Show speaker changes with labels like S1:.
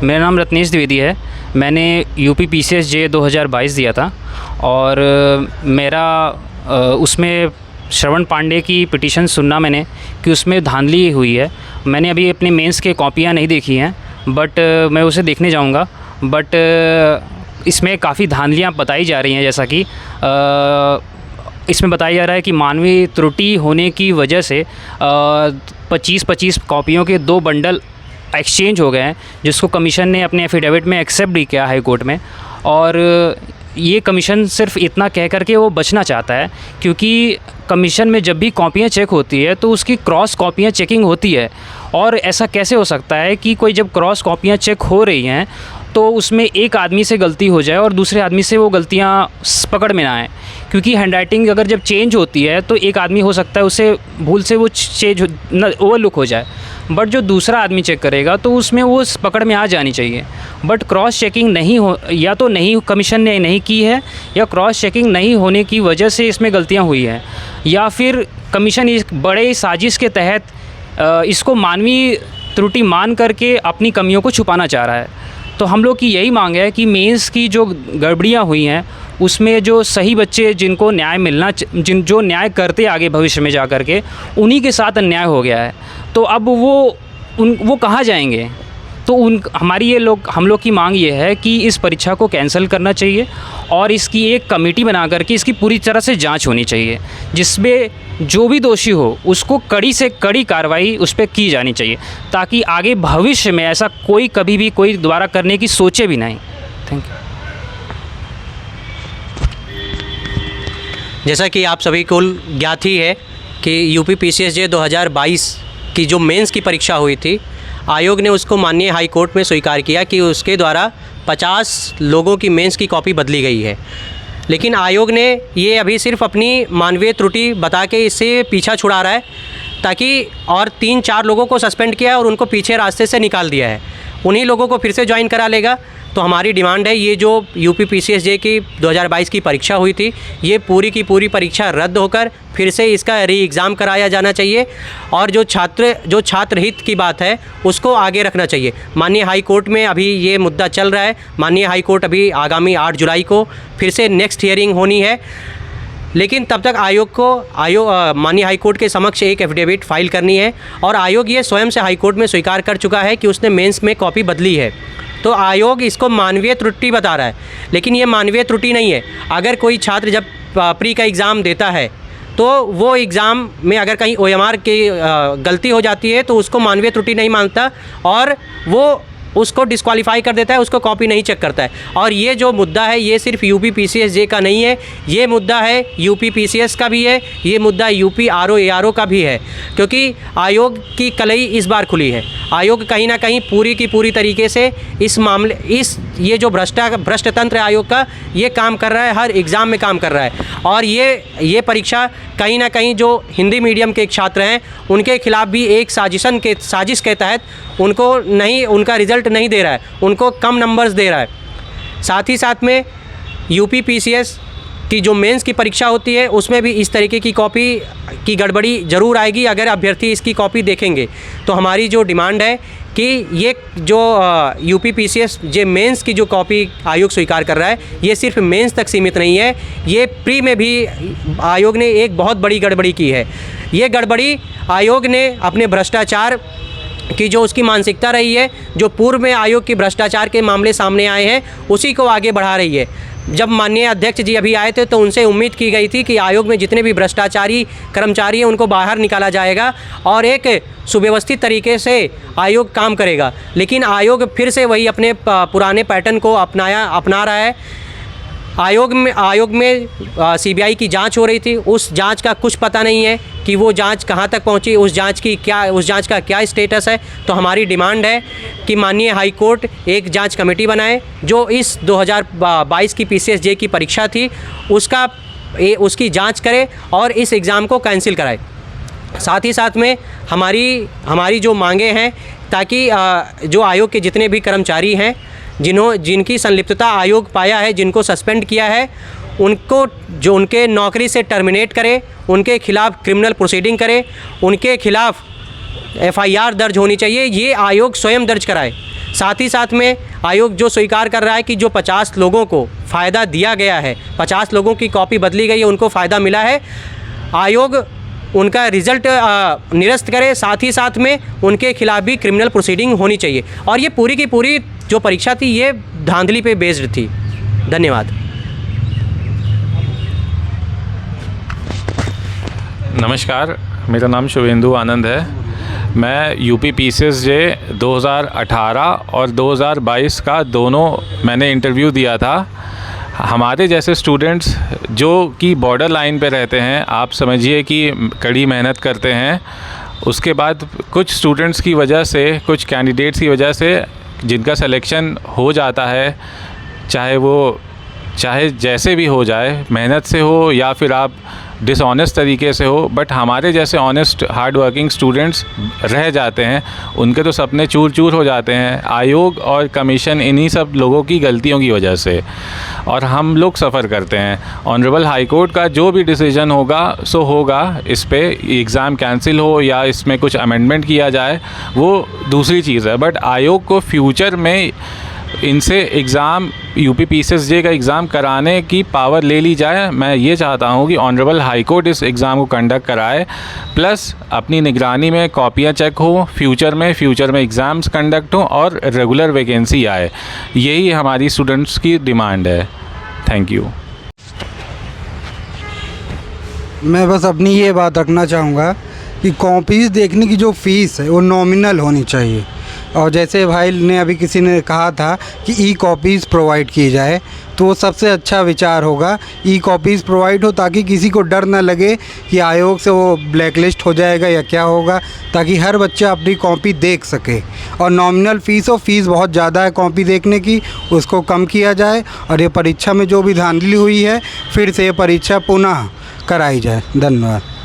S1: मेरा नाम रत्नेश द्विवेदी है। मैंने यूपी पीसीएस जे 2022 दिया था और मेरा उसमें श्रवण पांडे की पिटीशन सुनना मैंने कि उसमें धांधली हुई है। मैंने अभी अपने मेंस के कॉपियाँ नहीं देखी हैं, बट मैं उसे देखने जाऊँगा। बट इसमें काफ़ी धांधलियाँ बताई जा रही हैं, जैसा कि इसमें बताया जा रहा है कि मानवीय त्रुटि होने की वजह से 25-25 कॉपियों के 2 बंडल एक्सचेंज हो गए हैं, जिसको कमीशन ने अपने एफिडेविट में एक्सेप्ट भी किया हाई कोर्ट में। और ये कमीशन सिर्फ इतना कह करके वो बचना चाहता है, क्योंकि कमीशन में जब भी कॉपियाँ चेक होती है तो उसकी क्रॉस कॉपियाँ चेकिंग होती है। और ऐसा कैसे हो सकता है कि कोई जब क्रॉस कॉपियाँ चेक हो रही हैं तो उसमें एक आदमी से गलती हो जाए और दूसरे आदमी से वो गलतियाँ पकड़ में ना आए, क्योंकि हैंडराइटिंग अगर जब चेंज होती है तो एक आदमी हो सकता है उसे भूल से वो चेंज ओवरलुक हो जाए, बट जो दूसरा आदमी चेक करेगा तो उसमें वो पकड़ में आ जानी चाहिए। बट क्रॉस चेकिंग नहीं हो, या तो नहीं कमीशन ने नहीं की है, या क्रॉस चेकिंग नहीं होने की वजह से इसमें गलतियाँ हुई हैं, या फिर कमीशन इस बड़े साजिश के तहत इसको मानवीय त्रुटि मान करके अपनी कमियों को छुपाना चाह रहा है। तो हम लोग की यही मांग है कि मेंस की जो गड़बड़ियाँ हुई हैं उसमें जो सही बच्चे जिनको न्याय मिलना जो न्याय करते आगे भविष्य में जा कर के, उन्हीं के साथ अन्याय हो गया है। तो अब वो कहाँ जाएंगे? तो हम लोग की मांग ये है कि इस परीक्षा को कैंसिल करना चाहिए और इसकी एक कमेटी बना करके इसकी पूरी तरह से जांच होनी चाहिए, जिसमें जो भी दोषी हो उसको कड़ी से कड़ी कार्रवाई उस पर की जानी चाहिए, ताकि आगे भविष्य में ऐसा कोई कभी भी कोई दोबारा करने की सोचे भी नहीं। Thank you.
S2: जैसा कि आप सभी को ज्ञात ही है कि यूपी पीसीएस जे 2022 की जो मेंस की परीक्षा हुई थी, आयोग ने उसको माननीय हाई कोर्ट में स्वीकार किया कि उसके द्वारा 50 लोगों की मेंस की कॉपी बदली गई है। लेकिन आयोग ने ये अभी सिर्फ अपनी मानवीय त्रुटि बता के इससे पीछा छुड़ा रहा है, ताकि और 3-4 लोगों को सस्पेंड किया है और उनको पीछे रास्ते से निकाल दिया है। उन्हीं लोगों को फिर से ज्वाइन करा लेगा। तो हमारी डिमांड है, ये जो यूपी पीसीएस जे की 2022 की परीक्षा हुई थी, ये पूरी की पूरी परीक्षा रद्द होकर फिर से इसका री एग्ज़ाम कराया जाना चाहिए और जो छात्र हित की बात है उसको आगे रखना चाहिए। माननीय हाई कोर्ट में अभी ये मुद्दा चल रहा है। माननीय हाई कोर्ट अभी आगामी 8 जुलाई को फिर से नेक्स्ट हियरिंग होनी है, लेकिन तब तक माननीय हाई कोर्ट के समक्ष एक एफिडेविट फाइल करनी है और आयोग ये स्वयं से हाई कोर्ट में स्वीकार कर चुका है कि उसने मेंस में कॉपी बदली है। तो आयोग इसको मानवीय त्रुटि बता रहा है, लेकिन ये मानवीय त्रुटि नहीं है। अगर कोई छात्र जब प्री का एग्ज़ाम देता है तो वो एग्ज़ाम में अगर कहीं OMR की गलती हो जाती है तो उसको मानवीय त्रुटि नहीं मानता और वो उसको डिस्क्वालीफाई कर देता है, उसको कॉपी नहीं चेक करता है। और ये जो मुद्दा है ये सिर्फ यूपी पीसीएस जे का नहीं है, ये मुद्दा है यूपी पीसीएस का भी है, ये मुद्दा यूपी RO ARO का भी है, क्योंकि आयोग की कलई इस बार खुली है। आयोग कहीं ना कहीं पूरी की पूरी तरीके से ये जो भ्रष्ट तंत्र आयोग का ये काम कर रहा है, हर एग्ज़ाम में काम कर रहा है। और ये परीक्षा कहीं ना कहीं जो हिंदी मीडियम के छात्र हैं उनके खिलाफ भी एक साजिश के तहत उनका रिज़ल्ट नहीं दे रहा है, उनको कम नंबर्स दे रहा है। साथ ही साथ में यूपी पीसीएस की जो मेंस की परीक्षा होती है उसमें भी इस तरीके की कॉपी की गड़बड़ी ज़रूर आएगी अगर अभ्यर्थी इसकी कॉपी देखेंगे। तो हमारी जो डिमांड है कि ये जो यूपी पीसीएस जे मेंस की जो कॉपी आयोग स्वीकार कर रहा है ये सिर्फ मेंस तक सीमित नहीं है, ये प्री में भी आयोग ने एक बहुत बड़ी गड़बड़ी की है। ये गड़बड़ी आयोग ने अपने भ्रष्टाचार कि जो उसकी मानसिकता रही है, जो पूर्व में आयोग की भ्रष्टाचार के मामले सामने आए हैं उसी को आगे बढ़ा रही है। जब माननीय अध्यक्ष जी अभी आए थे तो उनसे उम्मीद की गई थी कि आयोग में जितने भी भ्रष्टाचारी कर्मचारी हैं उनको बाहर निकाला जाएगा और एक सुव्यवस्थित तरीके से आयोग काम करेगा, लेकिन आयोग फिर से वही अपने पुराने पैटर्न को अपना रहा है। आयोग में सीबीआई की जांच हो रही थी, उस जांच का कुछ पता नहीं है कि वो जांच कहां तक पहुंची, उस जांच का क्या स्टेटस है। तो हमारी डिमांड है कि माननीय हाई कोर्ट एक जांच कमेटी बनाए जो इस 2022 की पीसीएस जे की परीक्षा थी उसकी जांच करे और इस एग्ज़ाम को कैंसिल कराए। साथ ही साथ में हमारी जो मांगे हैं, ताकि जो आयोग के जितने भी कर्मचारी हैं जिनकी संलिप्तता आयोग पाया है, जिनको सस्पेंड किया है, उनको जो उनके नौकरी से टर्मिनेट करे, उनके खिलाफ क्रिमिनल प्रोसीडिंग करे, उनके खिलाफ FIR दर्ज होनी चाहिए। ये आयोग स्वयं दर्ज कराए, साथ ही साथ में आयोग जो स्वीकार कर रहा है कि जो 50 लोगों को फ़ायदा दिया गया है, 50 लोगों की कॉपी बदली गई है, उनको फ़ायदा मिला है, आयोग उनका रिज़ल्ट निरस्त करे। साथ ही साथ में उनके खिलाफ भी क्रिमिनल प्रोसीडिंग होनी चाहिए। और ये पूरी की पूरी जो परीक्षा थी ये धांधली पे बेस्ड थी। धन्यवाद।
S3: नमस्कार, मेरा नाम शुभेंदु आनंद है। मैं यूपी PCSJ 2018 और 2022 का दोनों मैंने इंटरव्यू दिया था। हमारे जैसे स्टूडेंट्स जो कि बॉर्डर लाइन पे रहते हैं, आप समझिए कि कड़ी मेहनत करते हैं, उसके बाद कुछ स्टूडेंट्स की वजह से, कुछ कैंडिडेट्स की वजह से जिनका सिलेक्शन हो जाता है, चाहे जैसे भी हो जाए, मेहनत से हो या फिर आप डिसऑनेस्ट तरीके से हो, बट हमारे जैसे ऑनेस्ट हार्ड वर्किंग स्टूडेंट्स रह जाते हैं, उनके तो सपने चूर चूर हो जाते हैं आयोग और कमीशन इन्हीं सब लोगों की गलतियों की वजह से, और हम लोग सफ़र करते हैं। ऑनरेबल हाई कोर्ट का जो भी डिसीजन होगा सो होगा, इस पे एग्ज़ाम कैंसिल हो या इसमें कुछ अमेंडमेंट किया जाए वो दूसरी चीज़ है, बट आयोग को फ्यूचर में इनसे एग्ज़ाम यूपी PCSJ का एग्ज़ाम कराने की पावर ले ली जाए। मैं ये चाहता हूँ कि ऑनरेबल हाई कोर्ट इस एग्ज़ाम को कंडक्ट कराए, प्लस अपनी निगरानी में कॉपियाँ चेक हो, फ्यूचर में एग्ज़ाम्स कंडक्ट हो और रेगुलर वैकेंसी आए। यही हमारी स्टूडेंट्स की डिमांड है। Thank you.
S4: मैं बस अपनी ये बात रखना चाहूँगा कि कॉपीज़ देखने की जो फ़ीस है वो नॉमिनल होनी चाहिए। और जैसे भाई ने अभी किसी ने कहा था कि ई कॉपीज़ प्रोवाइड की जाए, तो वो सबसे अच्छा विचार होगा। ई कॉपीज़ प्रोवाइड हो ताकि किसी को डर ना लगे कि आयोग से वो ब्लैकलिस्ट हो जाएगा या क्या होगा, ताकि हर बच्चा अपनी कॉपी देख सके। और नॉमिनल फ़ीस हो, फ़ीस बहुत ज़्यादा है कॉपी देखने की, उसको कम किया जाए। और ये परीक्षा में जो भी धांधली हुई है, फिर से ये परीक्षा पुनः कराई जाए। धन्यवाद।